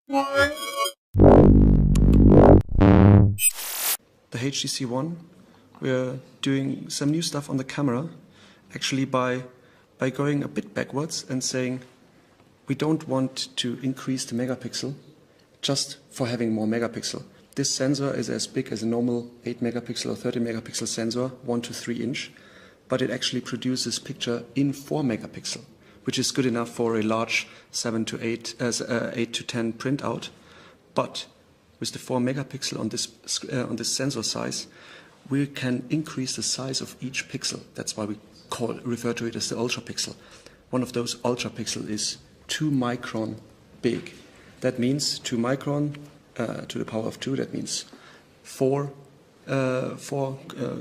The HTC One, we're doing some new stuff on the camera, actually by going a bit backwards and saying we don't want to increase the megapixel just for having more megapixel. This sensor is as big as a normal 8 megapixel or 30 megapixel sensor, 1 to 3 inch, but it actually produces picture in 4 megapixel, which is good enough for a large 7 to 8, 8 to 10 printout. But with the 4 megapixel on this sensor size, we can increase the size of each pixel. That's why we refer to it as the ultra pixel. One of those ultra pixel is 2 micron big. That means 2 micron to the power of 2. That means 4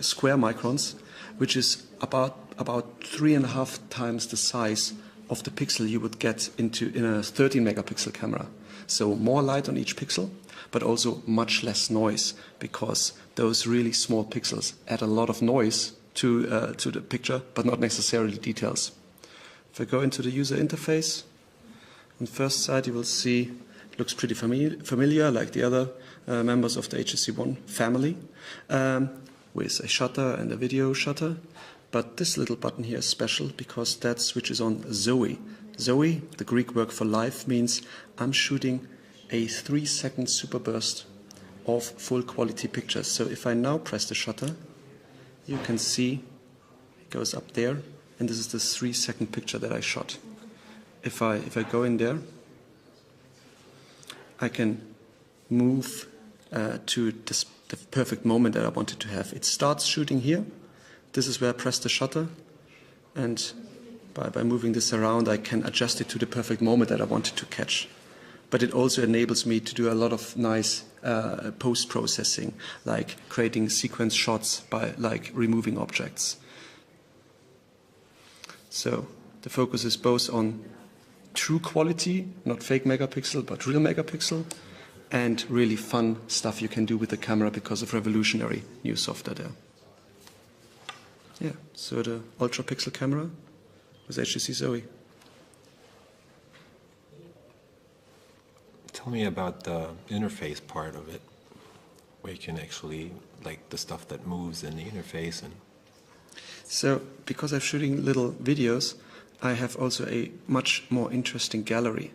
square microns, which is about 3.5 times the size of the pixel you would get in a 13 megapixel camera. So more light on each pixel, but also much less noise, because those really small pixels add a lot of noise to the picture, but not necessarily details. If I go into the user interface, on first sight you will see it looks pretty familiar like the other members of the HTC One family, with a shutter and a video shutter. But this little button here is special because that switches on Zoe. Zoe, the Greek word for live, means I'm shooting a 3-second super burst of full quality pictures. So if I now press the shutter, you can see it goes up there, and this is the 3-second picture that I shot. If I go in there, I can move to the perfect moment that I wanted to have. It starts shooting here. This is where I press the shutter, and by moving this around I can adjust it to the perfect moment that I wanted to catch. But it also enables me to do a lot of nice post-processing, like creating sequence shots by removing objects. So the focus is both on true quality, not fake megapixel, but real megapixel, and really fun stuff you can do with the camera because of revolutionary new software there. Yeah, so the ultra pixel camera with HTC Zoe. Tell me about the interface part of it, where you can actually, like the stuff that moves in the interface. And so, because I'm shooting little videos, I have also a much more interesting gallery,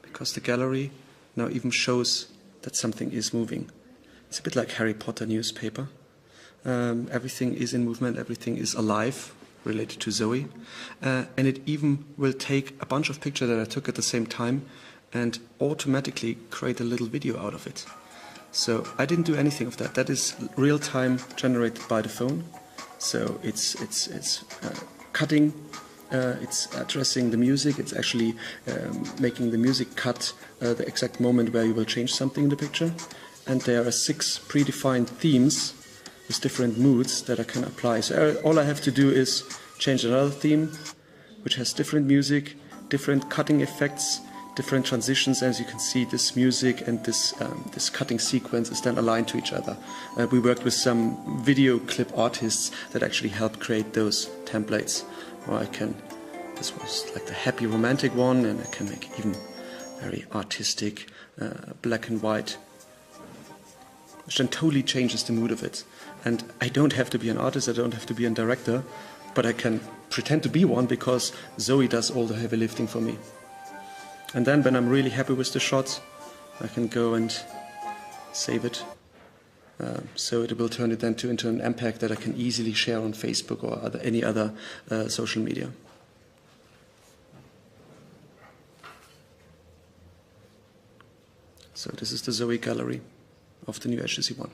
because the gallery now even shows that something is moving. It's a bit like Harry Potter newspaper. Everything is in movement, everything is alive, related to Zoe. And it even will take a bunch of pictures that I took at the same time and automatically create a little video out of it. So I didn't do anything of that. That is real time generated by the phone. So it's cutting, it's addressing the music, it's actually making the music cut the exact moment where you will change something in the picture. And there are 6 predefined themes with different moods that I can apply. So all I have to do is change another theme, which has different music, different cutting effects, different transitions. As you can see, this music and this cutting sequence is then aligned to each other. We worked with some video clip artists that actually helped create those templates. Or this was like the happy romantic one, and I can make even very artistic black and white, which then totally changes the mood of it. And I don't have to be an artist, I don't have to be a director, but I can pretend to be one because Zoe does all the heavy lifting for me. And then when I'm really happy with the shot, I can go and save it. So it will turn it then into an MPEG that I can easily share on Facebook or any other social media. So this is the Zoe gallery of the new HTC One.